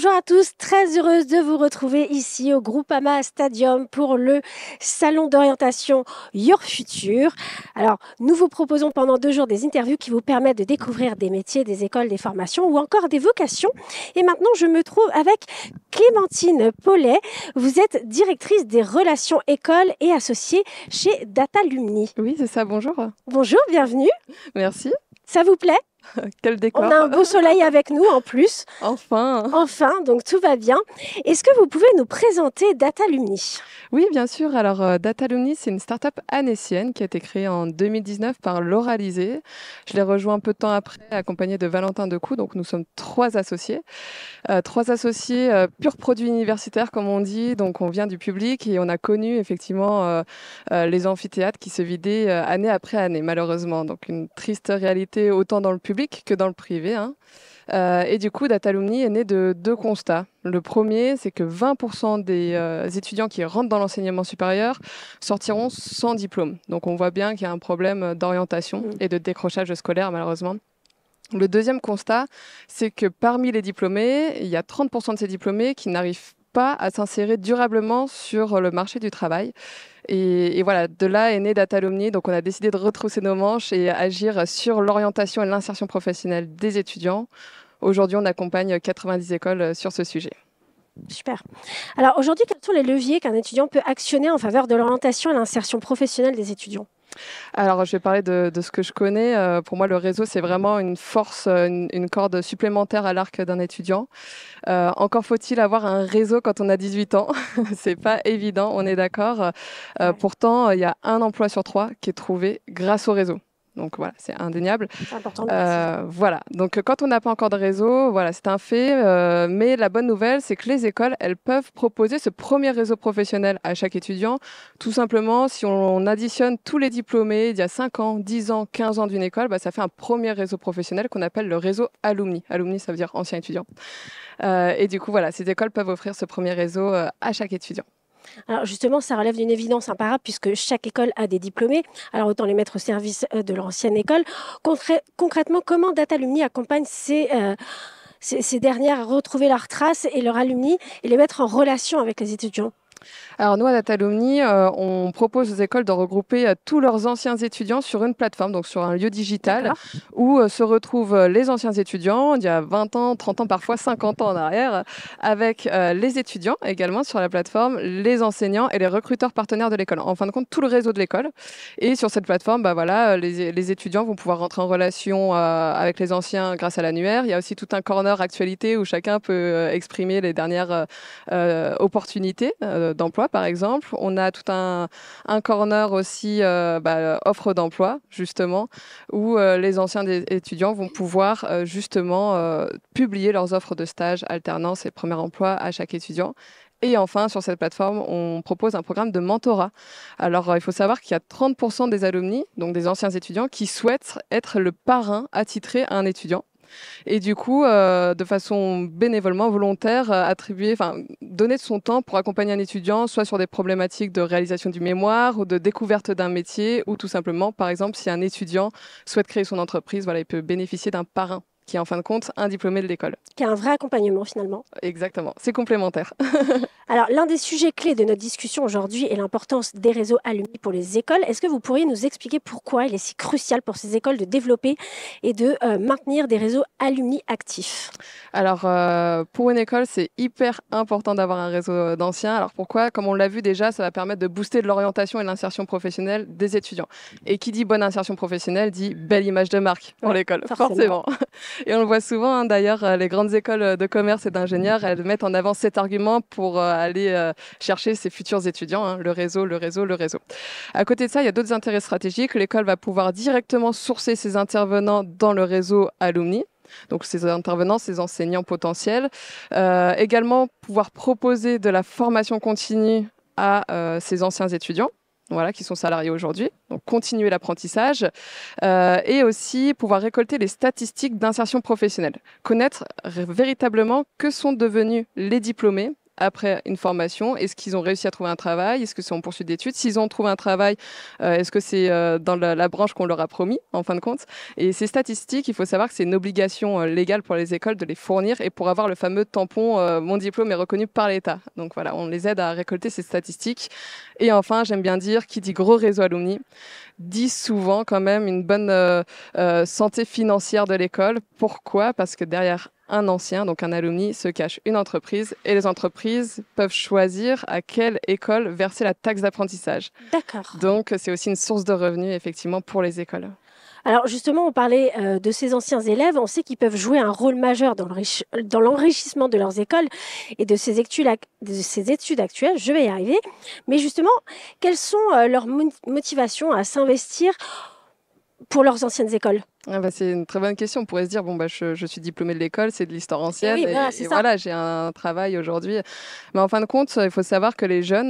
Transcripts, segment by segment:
Bonjour à tous, très heureuse de vous retrouver ici au Groupama Stadium pour le salon d'orientation Your Future. Alors, nous vous proposons pendant 2 jours des interviews qui vous permettent de découvrir des métiers, des écoles, des formations ou encore des vocations. Et maintenant, je me trouve avec Clémentine Paulet. Vous êtes directrice des relations écoles et associée chez Datalumni. Oui, c'est ça, bonjour. Bonjour, bienvenue. Merci. Ça vous plaît ? Quel décor. On a un beau soleil avec nous en plus. Enfin. Enfin, donc tout va bien. Est-ce que vous pouvez nous présenter Datalumni ? Oui, bien sûr. Alors, Datalumni, c'est une start-up annécienne qui a été créée en 2019 par Laura Lisée. Je l'ai rejoint un peu de temps après, accompagnée de Valentin Decou. Donc, nous sommes 3 associés. 3 associés pur produit universitaire, comme on dit. Donc, on vient du public et on a connu effectivement les amphithéâtres qui se vidaient année après année, malheureusement. Donc, une triste réalité autant dans le public que dans le privé. Et du coup, Datalumni est né de 2 constats. Le premier, c'est que 20% des étudiants qui rentrent dans l'enseignement supérieur sortiront sans diplôme. Donc, on voit bien qu'il y a un problème d'orientation et de décrochage scolaire, malheureusement. Le deuxième constat, c'est que parmi les diplômés, il y a 30% de ces diplômés qui n'arrivent pas à s'insérer durablement sur le marché du travail. Et voilà, de là est né Datalumni. Donc, on a décidé de retrousser nos manches et agir sur l'orientation et l'insertion professionnelle des étudiants. Aujourd'hui, on accompagne 90 écoles sur ce sujet. Super. Alors, aujourd'hui, quels sont les leviers qu'un étudiant peut actionner en faveur de l'orientation et l'insertion professionnelle des étudiants ? Alors, je vais parler de ce que je connais. Pour moi, le réseau, c'est vraiment une force, une corde supplémentaire à l'arc d'un étudiant. Encore faut-il avoir un réseau quand on a 18 ans. C'est pas évident, on est d'accord. Pourtant, il y a un emploi sur 3 qui est trouvé grâce au réseau. Donc voilà, c'est indéniable. C'est important de préciser. Voilà, donc quand on n'a pas encore de réseau, voilà, c'est un fait. Mais la bonne nouvelle, c'est que les écoles, elles peuvent proposer ce premier réseau professionnel à chaque étudiant. Tout simplement, si on additionne tous les diplômés d'il y a 5 ans, 10 ans, 15 ans d'une école, ça fait un premier réseau professionnel qu'on appelle le réseau Alumni. Alumni, ça veut dire ancien étudiant. Et du coup, voilà, ces écoles peuvent offrir ce premier réseau à chaque étudiant. Alors justement, ça relève d'une évidence imparable puisque chaque école a des diplômés. Alors autant les mettre au service de l'ancienne école. Concrètement, comment Datalumni accompagne ces dernières à retrouver leurs traces et leur alumni et les mettre en relation avec les étudiants ? Alors nous, à Datalumni, on propose aux écoles de regrouper tous leurs anciens étudiants sur une plateforme, donc sur un lieu digital, où se retrouvent les anciens étudiants, il y a 20 ans, 30 ans, parfois 50 ans en arrière, avec les étudiants également sur la plateforme, les enseignants et les recruteurs partenaires de l'école. En fin de compte, tout le réseau de l'école. Et sur cette plateforme, les étudiants vont pouvoir rentrer en relation avec les anciens grâce à l'annuaire. Il y a aussi tout un corner actualité où chacun peut exprimer les dernières opportunités d'emploi, par exemple. On a tout un corner aussi offre d'emploi, justement, où les anciens étudiants vont pouvoir publier leurs offres de stage, alternance et premier emploi à chaque étudiant. Et enfin, sur cette plateforme, on propose un programme de mentorat. Alors, il faut savoir qu'il y a 30% des alumni, donc des anciens étudiants, qui souhaitent être le parrain attitré à un étudiant. Et du coup, de façon bénévolement volontaire, donner de son temps pour accompagner un étudiant, soit sur des problématiques de réalisation du mémoire ou de découverte d'un métier, ou tout simplement, par exemple, si un étudiant souhaite créer son entreprise, il peut bénéficier d'un parrain qui est en fin de compte un diplômé de l'école. Qui a un vrai accompagnement finalement. Exactement, c'est complémentaire. Alors, l'un des sujets clés de notre discussion aujourd'hui est l'importance des réseaux alumni pour les écoles. Est-ce que vous pourriez nous expliquer pourquoi il est si crucial pour ces écoles de développer et de maintenir des réseaux alumni actifs ? Alors, pour une école, c'est hyper important d'avoir un réseau d'anciens. Alors pourquoi ? Comme on l'a vu déjà, ça va permettre de booster de l'orientation et l'insertion professionnelle des étudiants. Et qui dit bonne insertion professionnelle dit belle image de marque pour l'école, forcément. Et on le voit souvent, d'ailleurs, les grandes écoles de commerce et d'ingénieurs, elles mettent en avant cet argument pour aller chercher ses futurs étudiants, le réseau, le réseau, le réseau. À côté de ça, il y a d'autres intérêts stratégiques. L'école va pouvoir directement sourcer ses intervenants dans le réseau alumni. Donc ces intervenants, ces enseignants potentiels. Également, pouvoir proposer de la formation continue à ces anciens étudiants. Voilà, qui sont salariés aujourd'hui, donc continuer l'apprentissage et aussi pouvoir récolter les statistiques d'insertion professionnelle, connaître véritablement que sont devenus les diplômés après une formation? Est-ce qu'ils ont réussi à trouver un travail? Est-ce que c'est en poursuite d'études? S'ils ont trouvé un travail, est-ce que c'est dans la branche qu'on leur a promis, en fin de compte? Et ces statistiques, il faut savoir que c'est une obligation légale pour les écoles de les fournir et pour avoir le fameux tampon « Mon diplôme est reconnu par l'État ». Donc voilà, on les aide à récolter ces statistiques. Et enfin, j'aime bien dire, qui dit gros réseau alumni, dit souvent quand même une bonne santé financière de l'école. Pourquoi? Parce que derrière un ancien, donc un alumni, se cache une entreprise et les entreprises peuvent choisir à quelle école verser la taxe d'apprentissage. D'accord. Donc c'est aussi une source de revenus effectivement pour les écoles. Alors justement, on parlait de ces anciens élèves. On sait qu'ils peuvent jouer un rôle majeur dans l'enrichissement de leurs écoles et de ces études actuelles. Je vais y arriver. Mais justement, quelles sont leurs motivations à s'investir pour leurs anciennes écoles? C'est une très bonne question. On pourrait se dire, je suis diplômée de l'école, c'est de l'histoire ancienne, et voilà, j'ai un travail aujourd'hui. Mais en fin de compte, il faut savoir que les jeunes,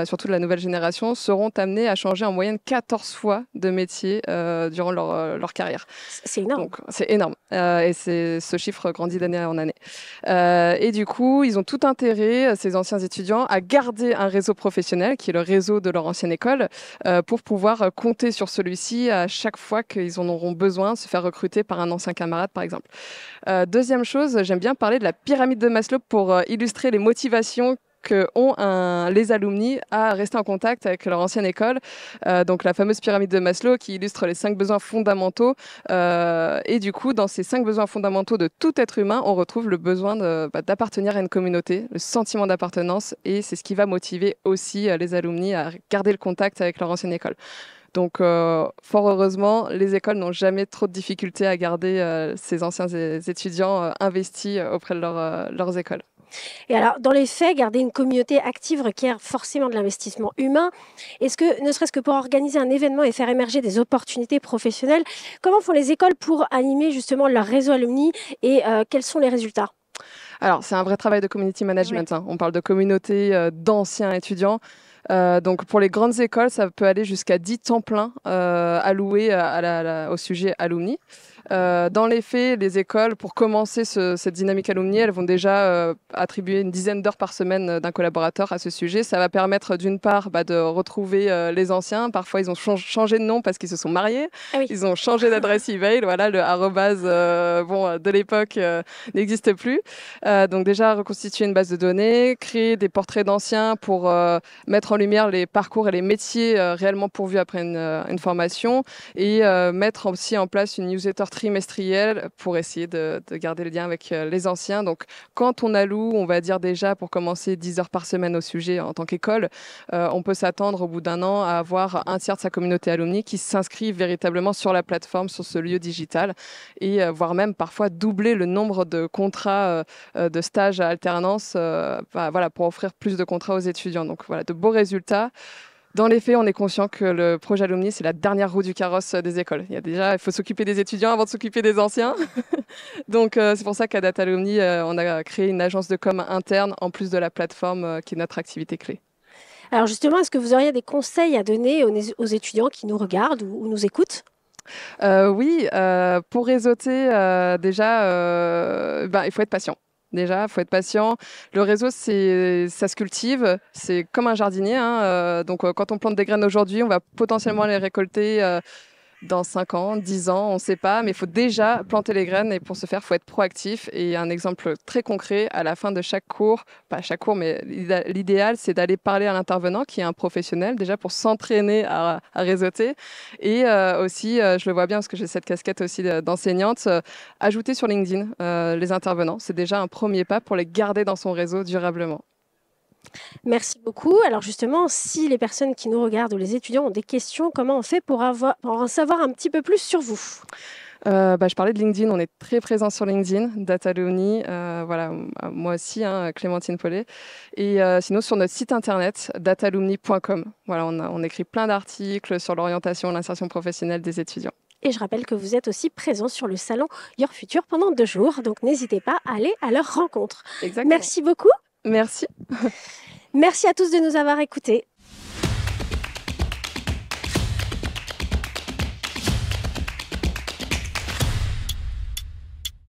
surtout de la nouvelle génération, seront amenés à changer en moyenne 14 fois de métier durant leur carrière. C'est énorme. Donc, c'est énorme. Et ce chiffre grandit d'année en année. Et du coup, ils ont tout intérêt, ces anciens étudiants, à garder un réseau professionnel, qui est le réseau de leur ancienne école, pour pouvoir compter sur celui-ci à chaque fois qu'ils en auront besoin, se faire recruter par un ancien camarade, par exemple. Deuxième chose, j'aime bien parler de la pyramide de Maslow pour illustrer les motivations qu'ont les alumni à rester en contact avec leur ancienne école. Donc la fameuse pyramide de Maslow qui illustre les 5 besoins fondamentaux. Et du coup, dans ces 5 besoins fondamentaux de tout être humain, on retrouve le besoin d'appartenir à une communauté, le sentiment d'appartenance. Et c'est ce qui va motiver aussi les alumni à garder le contact avec leur ancienne école. Donc, fort heureusement, les écoles n'ont jamais trop de difficultés à garder ces anciens étudiants investis auprès de leurs écoles. Et alors, dans les faits, garder une communauté active requiert forcément de l'investissement humain. Est-ce que, ne serait-ce que pour organiser un événement et faire émerger des opportunités professionnelles, comment font les écoles pour animer justement leur réseau alumni et quels sont les résultats? Alors, c'est un vrai travail de community management. Oui. On parle de communauté d'anciens étudiants. Donc pour les grandes écoles, ça peut aller jusqu'à 10 temps plein alloués au sujet alumni. Dans les faits, les écoles, pour commencer cette dynamique alumni, elles vont déjà attribuer une dizaine d'heures par semaine d'un collaborateur à ce sujet. Ça va permettre d'une part de retrouver les anciens. Parfois, ils ont changé de nom parce qu'ils se sont mariés. Ah oui. Ils ont changé d'adresse email. Voilà, le arrobase de l'époque n'existe plus. Donc déjà, reconstituer une base de données, créer des portraits d'anciens pour mettre en lumière les parcours et les métiers réellement pourvus après une formation et mettre aussi en place une newsletter trimestrielle pour essayer de garder le lien avec les anciens. Donc, quand on alloue, on va dire déjà pour commencer 10 heures par semaine au sujet en tant qu'école, on peut s'attendre au bout d'un an à avoir un tiers de sa communauté alumni qui s'inscrit véritablement sur la plateforme, sur ce lieu digital et voire même parfois doubler le nombre de contrats de stage à alternance pour offrir plus de contrats aux étudiants. Donc voilà, de beaux résultats. Dans les faits, on est conscient que le projet alumni, c'est la dernière roue du carrosse des écoles. Il faut s'occuper des étudiants avant de s'occuper des anciens. Donc, c'est pour ça qu'à Data Alumni, on a créé une agence de com interne en plus de la plateforme qui est notre activité clé. Alors justement, est-ce que vous auriez des conseils à donner aux étudiants qui nous regardent ou nous écoutent? Oui, pour réseauter, il faut être patient. Déjà, il faut être patient. Le réseau, ça se cultive. C'est comme un jardinier. Donc, quand on plante des graines aujourd'hui, on va potentiellement les récolter dans 5 ans, 10 ans, on ne sait pas. Mais il faut déjà planter les graines. Et pour ce faire, il faut être proactif. Et un exemple très concret, à la fin de chaque cours, pas chaque cours, mais l'idéal, c'est d'aller parler à l'intervenant, qui est un professionnel, déjà pour s'entraîner à réseauter. Et aussi, je le vois bien parce que j'ai cette casquette aussi d'enseignante, ajouter sur LinkedIn les intervenants. C'est déjà un premier pas pour les garder dans son réseau durablement. Merci beaucoup. Alors justement, si les personnes qui nous regardent ou les étudiants ont des questions, comment on fait pour en savoir un petit peu plus sur vous? Je parlais de LinkedIn, on est très présent sur LinkedIn, Data Alumni, moi aussi, Clémentine Paulet. Et sinon, sur notre site internet, datalumni.com. Voilà, on écrit plein d'articles sur l'orientation et l'insertion professionnelle des étudiants. Et je rappelle que vous êtes aussi présent sur le salon Your Future pendant 2 jours, donc n'hésitez pas à aller à leur rencontre. Exactement. Merci beaucoup. Merci. Merci à tous de nous avoir écoutés.